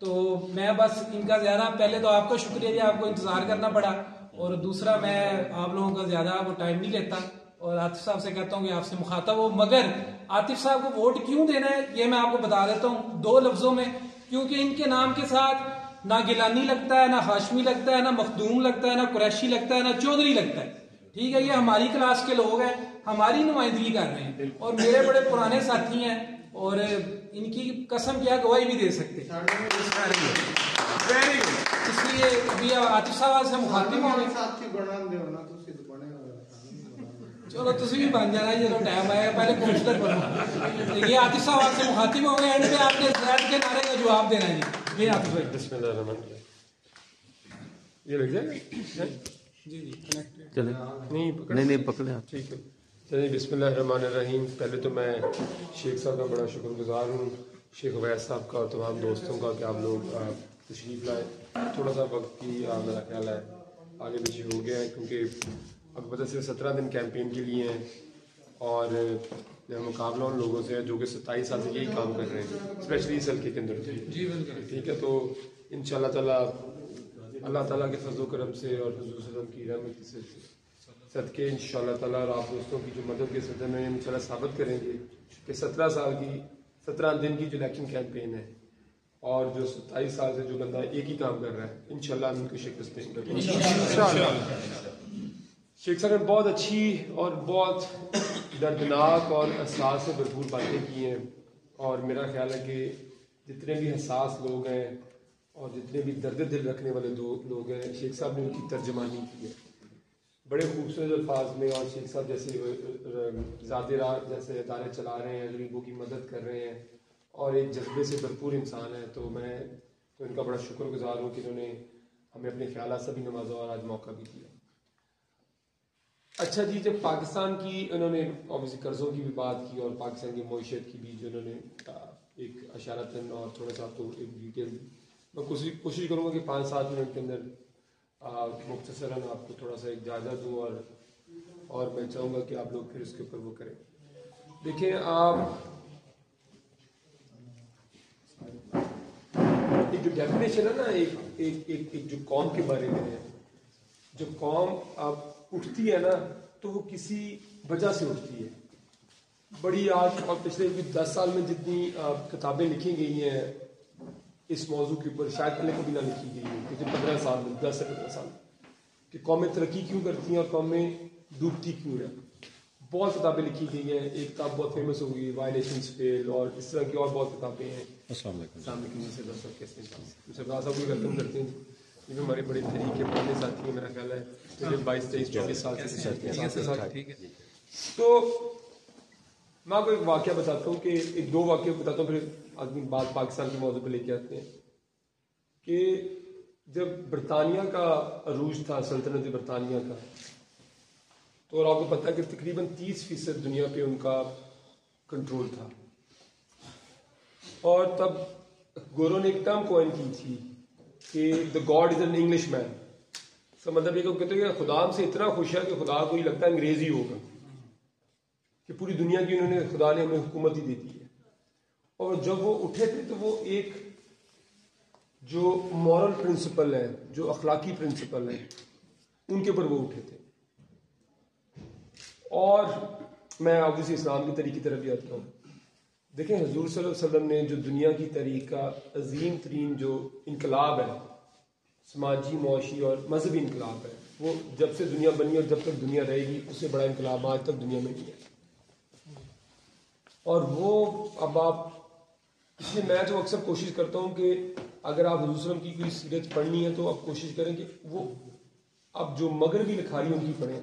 تو میں بس ان کا زیادہ پہلے تو آپ کا شکریہ جی، آپ کو انتظار کرنا پڑا، اور دوسرا میں آپ لوگوں کا زیادہ وہ ٹائم نہیں لیتا، اور عاطف صاحب سے کہتا ہوں کہ آپ سے مخاطب ہو، مگر عاطف صاحب کو ووٹ کیوں دینا ہے یہ میں آپ کو بتا دیتا ہوں 2 لفظوں میں، کیونکہ ان کے نام کے ساتھ نہ گیلانی لگتا ہے، نہ ہاشمی لگتا ہے، نہ مخدوم لگتا ہے، نہ قریشی لگتا ہے، نہ چودھری لگتا ہے، ٹھیک ہے؟ یہ ہماری کلاس کے لوگ ہیں، ہماری نمائندگی کر رہے ہیں، اور میرے بڑے پرانے ساتھی ہیں، اور ان کی قسم کیا گواہی بھی دے سکتے ہیں، اس لیے ابھی عاطف صاحب سے مخاطب ہوں گے. چلو تسی بھی بن جانا جب ٹائم آئے گا، پہلے کونسلر بنو. یہ عاطف صاحب آپ سے مخاطب ہوں گے، اینڈ پہ آپ نے زید کے نعرے کا جواب دینا ہے جی. یہ عاطف بھائی بسم اللہ الرحمن الرحیم. یہ لگ جائے گا جی جی کنیکٹ چلیں نہیں پکڑے آپ. ٹھیک ہے. چلیے بسم اللہ الرحمن الرحیم. پہلے تو میں شیخ صاحب کا بڑا شکر گزار ہوں، شیخ عویس صاحب کا اور تمام دوستوں کا کہ آپ لوگ تشریف لائے. تھوڑا سا وقت کی میرا خیال ہے آگے پیچھے ہو گیا ہے، کیونکہ اب پتہ صرف 17 دن کیمپین کے لیے ہیں، اور مقابلہ ان لوگوں سے ہے جو کہ 27 سال سے یہی کام کر رہے ہیں، اسپیشلی اس حلقے کے اندر. جی بالکل ٹھیک ہے. تو انشاءاللہ تعالیٰ اللہ تعالیٰ کے فضل و کرم سے اور حضور صلی اللہ علیہ وسلم کی رحمت سے صدقے انشاءاللہ تعالیٰ اور آپ دوستوں کی جو مدد کے صدقے میں انشاءاللہ ثابت کریں گے کہ 17 دن کی جو الیکشن کیمپین ہے، اور جو 27 سال سے جو بندہ ایک ہی کام کر رہا ہے، انشاءاللہ ہم ان کو شکست دیں گے. شیخ صاحب نے بہت اچھی اور بہت دردناک اور احساس سے بھرپور باتیں کی ہیں، اور میرا خیال ہے کہ جتنے بھی حساس لوگ ہیں اور جتنے بھی درد دل رکھنے والے لوگ ہیں، شیخ صاحب نے ان کی ترجمانی کی ہے بڑے خوبصورت الفاظ میں. اور شیخ صاحب جیسے ذاتی راہ جیسے ادارے چلا رہے ہیں، غریبوں کی مدد کر رہے ہیں، اور ایک جذبے سے بھرپور انسان ہے. تو میں تو ان کا بڑا شکر گزار ہوں کہ انہوں نے ہمیں اپنے خیالات سے بھی نوازا اور آج موقع بھی دیا. اچھا جی، جب پاکستان کی انہوں نے اوبیسلی قرضوں کی بھی بات کی اور پاکستان کی معیشت کی بھی جو انہوں نے ایک اشارتاً اور تھوڑا سا آپ کو ایک ڈیٹیل میں کوشش کروں گا کہ 5-7 منٹ کے اندر مختصراً آپ کو تھوڑا سا ایک جائزہ دوں، اور میں چاہوں گا کہ آپ لوگ پھر اس کے اوپر وہ کریں. دیکھیں آپ ایک جو ڈیفینیشن ہے نا ایک جو قوم کے بارے میں ہے، جو قوم آپ اٹھتی ہے نا تو وہ کسی وجہ سے اٹھتی ہے. بڑی آج اور پچھلے 10 سال میں جتنی کتابیں لکھی گئی ہیں اس موضوع کے اوپر، شاید پہلے کبھی نہ لکھی گئی ہے. پچھلے 15 سال میں 10 سے 15 سال کہ قومیں ترقی کیوں کرتی ہیں اور قومیں ڈوبتی کیوں ہیں. بہت کتابیں لکھی گئی ہیں. ایک کتاب بہت فیمس ہو گئی وائلیشنز فیل، اور اس طرح کی اور بہت کتابیں ہیں. السلام علیکم. سرفراز صاحب کوئی ویلکم کرتے ہیں. یہ ہمارے بڑے طریقے پرانے ساتھی ہیں، میرا خیال ہے 22-23-24 سال سے. تو میں آپ کو ایک واقعہ بتاتا ہوں، کہ ایک 2 واقعہ بتاتا ہوں، پھر آدمی بات پاکستان کے موضوع پہ لے کے آتے ہیں. کہ جب برطانیہ کا عروج تھا، سلطنت برطانیہ کا، تو اور آپ کو پتہ ہے کہ تقریباً 30% دنیا پہ ان کا کنٹرول تھا. اور تب گورو نے ایک ٹرم کوائن کی تھی کہ the God is an English مین. اس کا مطلب یہ کہ وہ کہتے ہیں کہ خدا ہم سے اتنا خوش ہے کہ خدا کو یہ لگتا ہے انگریز ہی ہوگا، کہ پوری دنیا کی انہوں نے خدا نے ہمیں حکومت ہی دی تھی. اور جب وہ اٹھے تھے تو وہ ایک جو مورل پرنسپل ہے، جو اخلاقی پرنسپل ہے، ان کے اوپر وہ اٹھے تھے. اور میں obviously اسلام کی طریق کی طرف بھی آتا ہوں. دیکھیں حضور صلی اللہ علیہ وسلم نے جو دنیا کی تاریخ کا عظیم ترین جو انقلاب ہے، سماجی معاشی اور مذہبی انقلاب ہے، وہ جب سے دنیا بنی اور جب تک دنیا رہے گی اس سے بڑا انقلاب آج تک دنیا میں نہیں ہے. اور وہ اب آپ اس لیے میں تو اکثر کوشش کرتا ہوں کہ اگر آپ حضور صلی اللہ علیہ وسلم کی کوئی سیرت پڑھنی ہے تو آپ کوشش کریں کہ وہ اب جو مغربی لکھاری ان کی پڑھیں،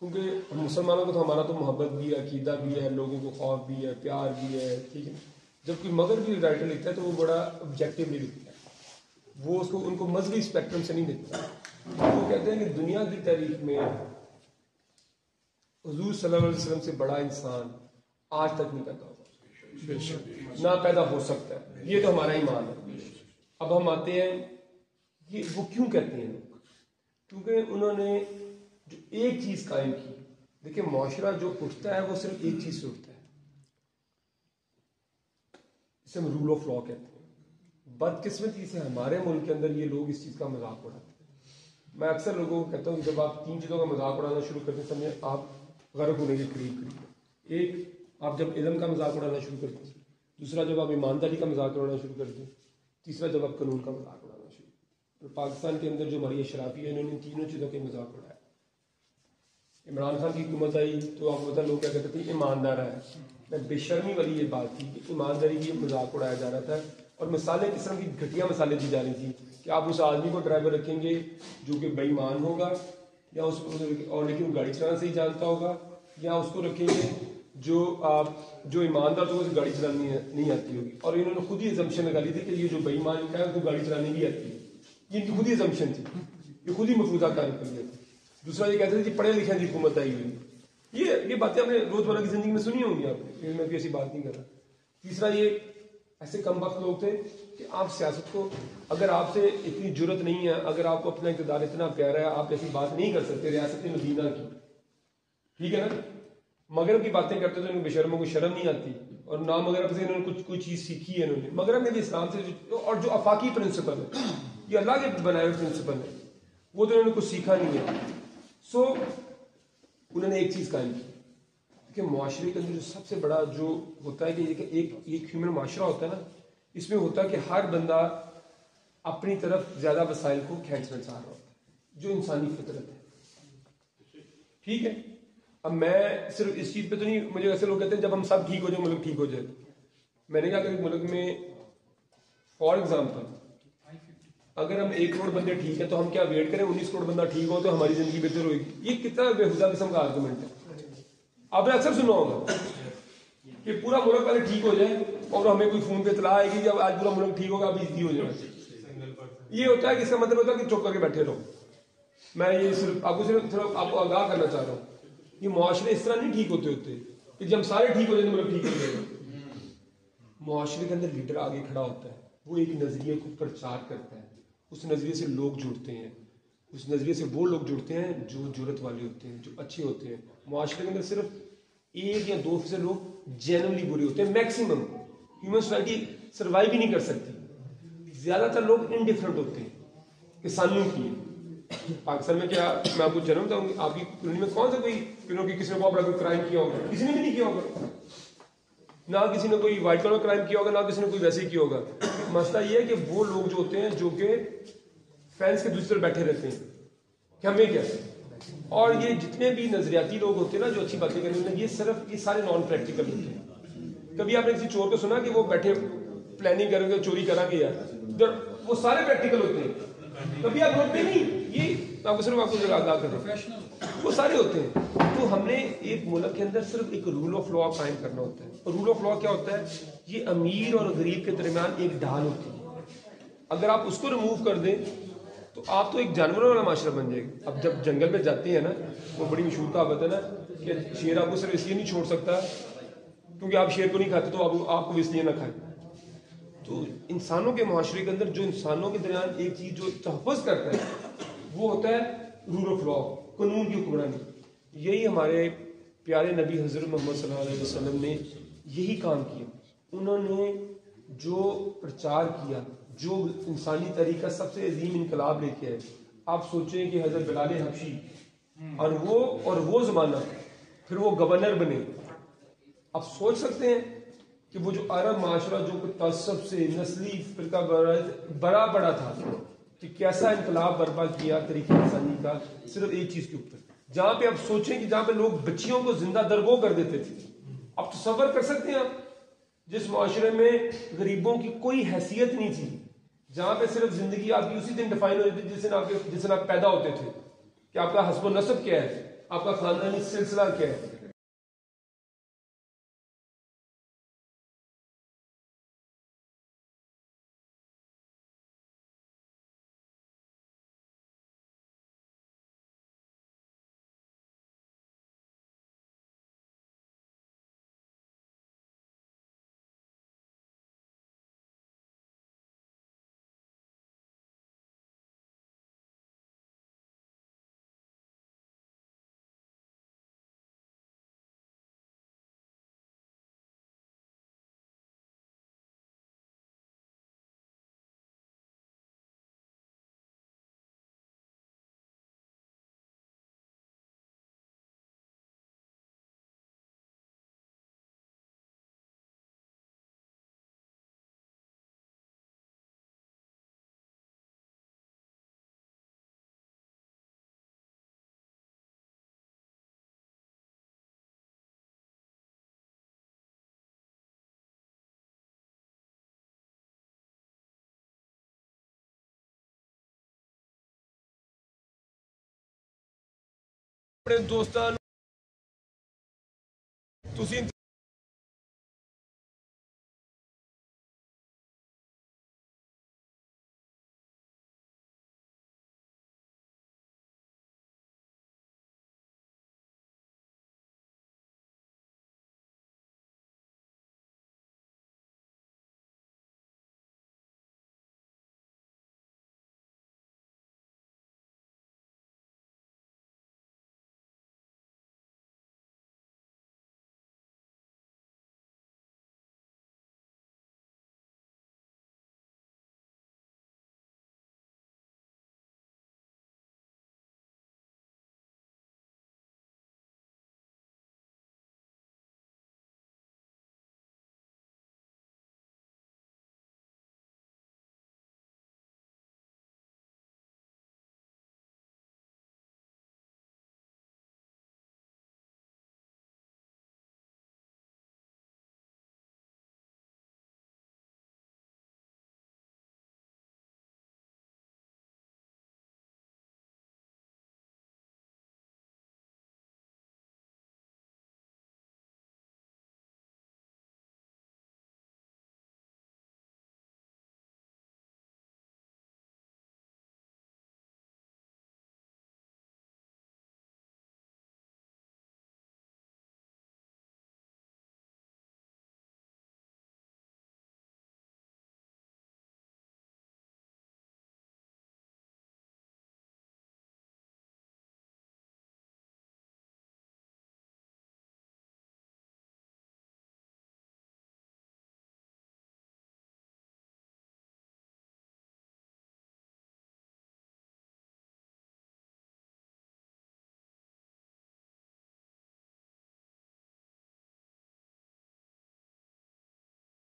کیونکہ مسلمانوں کو تو ہمارا تو محبت بھی ہے، عقیدہ بھی ہے، لوگوں کو خوف بھی ہے، پیار بھی ہے، ٹھیک ہے. جب کوئی مغربی رائٹر لکھتا ہے تو وہ بڑا آبجیکٹیولی لکھتا ہے، وہ اس کو ان کو مذہبی اسپیکٹرم سے نہیں لکھتا. وہ کہتے ہیں کہ دنیا کی تاریخ میں حضور صلی اللہ علیہ وسلم سے بڑا انسان آج تک نہیں پیدا ہوا، نہ پیدا ہو سکتا ہے. یہ تو ہمارا ایمان ہے. اب ہم آتے ہیں کہ وہ کیوں کہتے ہیں لوگ، کیونکہ انہوں نے جو ایک چیز قائم کی. دیکھیں معاشرہ جو اٹھتا ہے وہ صرف ایک چیز سے اٹھتا ہے، اسے ہم رول آف لا کہتے ہیں. بدقسمتی سے ہمارے ملک کے اندر یہ لوگ اس چیز کا مذاق اڑاتے ہیں. میں اکثر لوگوں کو کہتا ہوں کہ جب آپ 3 چیزوں کا مذاق اڑانا شروع کرتے ہیں سمجھیں آپ غرق ہونے کے قریب قریب. ایک آپ جب علم کا مذاق اڑانا شروع کرتے ہیں, دوسرا جب آپ ایمانداری کا مذاق اڑانا شروع کرتے ہیں, تیسرا جب آپ قانون کا مذاق اڑانا شروع. اور پاکستان کے اندر جو ہماری اشرافی ہے انہوں نے ان تینوں چیزوں کے مذاق اڑایا. عمران خان کی حکومت آئی تو آپ پتہ لوگ کیا کہتے تھے ایماندار ہے. میں بے شرمی والی یہ بات تھی کہ ایمانداری کی مذاق اڑایا جا رہا تھا, اور مثالیں کس طرح کی گھٹیا مثالیں دی جا رہی تھیں کہ آپ اس آدمی کو ڈرائیور رکھیں گے جو کہ بے ایمان ہوگا, یا اس اور لیکن وہ گاڑی چلانا صحیح جانتا ہوگا, یا اس کو رکھیں گے جو ایماندار تو اسے گاڑی چلانی نہیں آتی ہوگی. اور انہوں نے خود ہی ایزمپشن لگا لی تھی کہ یہ جو بے ایمان ہے اس کو گاڑی چلانی بھی آتی ہے. یہ ان کی خود ہی ایزمپشن تھی, یہ خود ہی مفروضہ کاری کر لیا تھا. دوسرا یہ کہتے تھے کہ پڑھے لکھے کی حکومت آئی ہوئی. یہ باتیں آپ نے روزمرہ کی زندگی میں سنی ہوں گی, آپ میں بھی ایسی بات نہیں کر رہا. تیسرا یہ ایسے کم وقت لوگ تھے کہ آپ سیاست کو, اگر آپ سے اتنی جرت نہیں ہے, اگر آپ کو اپنا اقتدار اتنا پیارا ہے, آپ ایسی بات نہیں کر سکتے ریاست مدینہ کی, ٹھیک ہے نا. مغرب کی باتیں کرتے تو ان بے شرموں کو شرم نہیں آتی, اور نہ مغرب سے انہوں نے کوئی چیز سیکھی ہے. انہوں نے مغرب میں بھی اسلام سے, اور جو آفاقی پرنسپل ہے یہ اللہ کے بنائے ہوئے پرنسپل ہے, وہ تو انہوں نے کچھ سیکھا نہیں ہے. سو انہوں نے ایک چیز قائم کی کہ معاشرے کے اندر جو سب سے بڑا جو ہوتا ہے کہ ایک ہیومن معاشرہ ہوتا ہے نا, اس میں ہوتا ہے کہ ہر بندہ اپنی طرف زیادہ وسائل کو کھینچنا چاہ رہا ہوتا ہے, جو انسانی فطرت ہے. ٹھیک ہے, اب میں صرف اس چیز پہ تو نہیں, مجھے ایسے لوگ کہتے ہیں جب ہم سب ٹھیک ہو جائیں ملک ٹھیک ہو جائے. میں نے کہا کہ ملک میں فار ایگزامپل اگر ہم 1 کروڑ بندے ٹھیک ہے تو ہم کیا ویٹ کریں 19 کروڑ بندہ ٹھیک ہو تو ہماری زندگی بہتر ہوئے گی. یہ کتنا بےہودہ قسم کا آرگومنٹ ہے. آپ نے اکثر سنا ہوگا کہ پورا ملک پہلے ٹھیک ہو جائے اور ہمیں کوئی فون پہ اطلاع آئے گی جب آج پورا ملک ٹھیک ہوگا اب ایزی ہو جائے. یہ ہوتا ہے کہ اس کا مطلب ہوتا ہے کہ چپ کر کے بیٹھے رہو. میں یہ صرف آپ کو آگاہ کرنا چاہ رہا ہوں, یہ معاشرے اس طرح نہیں ٹھیک ہوتے کہ جب سارے ٹھیک ہو جائیں تو ملک ٹھیک ہو جائے گا. معاشرے کے اندر لیڈر آگے کھڑا ہوتا ہے, وہ ایک نظریے کو پرچار کرتا ہے, اس نظریے سے لوگ جڑتے ہیں, اس نظریے سے وہ لوگ جڑتے ہیں جو جرت والے ہوتے ہیں, جو اچھے ہوتے ہیں. معاشرے کے اندر صرف 1 یا 2% لوگ جینرلی برے ہوتے ہیں. میکسیمم ہیومن سوسائٹی سروائیو بھی نہیں کر سکتی. زیادہ تر لوگ انڈیفرنٹ ہوتے ہیں کہ سانوں کی. پاکستان میں کیا میں آپ کو جنم دوں گی, آپ کی کلونی میں کون سا کوئی کسی نے بہت بڑا کوئی کرائم کیا ہوگا؟ کسی نے بھی نہیں کیا ہوگا. نہ کسی نے کوئی وائٹ کلر کرائم کیا ہوگا, نہ کسی نے کوئی ویسے ہی کیا ہوگا. مسئلہ یہ ہے کہ وہ لوگ جو ہوتے ہیں جو کہ فینس کے دوسرے بیٹھے رہتے ہیں کہ ہمیں کیا. اور یہ جتنے بھی نظریاتی لوگ ہوتے ہیں نا جو اچھی باتیں کرنے ہیں, یہ سارے نان پریکٹیکل ہوتے ہیں. کبھی آپ نے کسی چور کو سنا کہ وہ بیٹھے پلاننگ کریں گے چوری کریں گے یار, وہ سارے پریکٹیکل ہوتے ہیں. کبھی آپ نوٹ پہ نہیں, یہ آپ کو صرف آپ کو آگاہ کر رہے ہیں, وہ سارے ہوتے ہیں. تو ہم نے ایک ملک کے اندر صرف ایک رول آف لا قائم کرنا ہوتا ہے. اور رول آف لا کیا ہوتا ہے؟ یہ امیر اور غریب کے درمیان ایک ڈھال ہوتی ہے. اگر آپ اس کو ریموو کر دیں تو آپ تو ایک جانوروں والا معاشرہ بن جائے گا. اب جب جنگل میں جاتے ہیں نا, وہ بڑی مشہور کہاوت ہے نا کہ شیر آپ کو صرف اس لیے نہیں چھوڑ سکتا کیونکہ آپ شیر کو نہیں کھاتے تو آپ کو اس لیے نہ کھائیں. تو انسانوں کے معاشرے کے اندر جو انسانوں کے درمیان ایک چیز جو تحفظ کرتا ہے وہ ہوتا ہے رول آف لا, قانون کی حکمرانی. یہی ہمارے پیارے نبی حضرت محمد صلی اللہ علیہ وسلم نے یہی کام کیا. انہوں نے جو پرچار کیا, جو انسانی طریقہ سب سے عظیم انقلاب لے کے آئے. آپ سوچیں کہ حضرت بلال حبشی اور وہ زمانہ, پھر وہ گورنر بنے. آپ سوچ سکتے ہیں کہ وہ جو عرب معاشرہ جو تعصب سے نسلی فرقہ بڑا بڑا تھا کہ کیسا انقلاب برپا کیا طریقہ انسانی کا صرف ایک چیز کے اوپر. جہاں پہ آپ سوچیں کہ جہاں پہ لوگ بچیوں کو زندہ درگو کر دیتے تھے. آپ تصور کر سکتے ہیں آپ جس معاشرے میں غریبوں کی کوئی حیثیت نہیں تھی, جہاں پہ صرف زندگی آپ کی اسی دن ڈیفائن ہو جاتی جس دن آپ پیدا ہوتے تھے کہ آپ کا حسب و نسب کیا ہے, آپ کا خاندانی سلسلہ کیا ہے. ਆਪਣੇ ਦੋਸਤਾਂ ਨੂੰ ਤੁਸੀਂ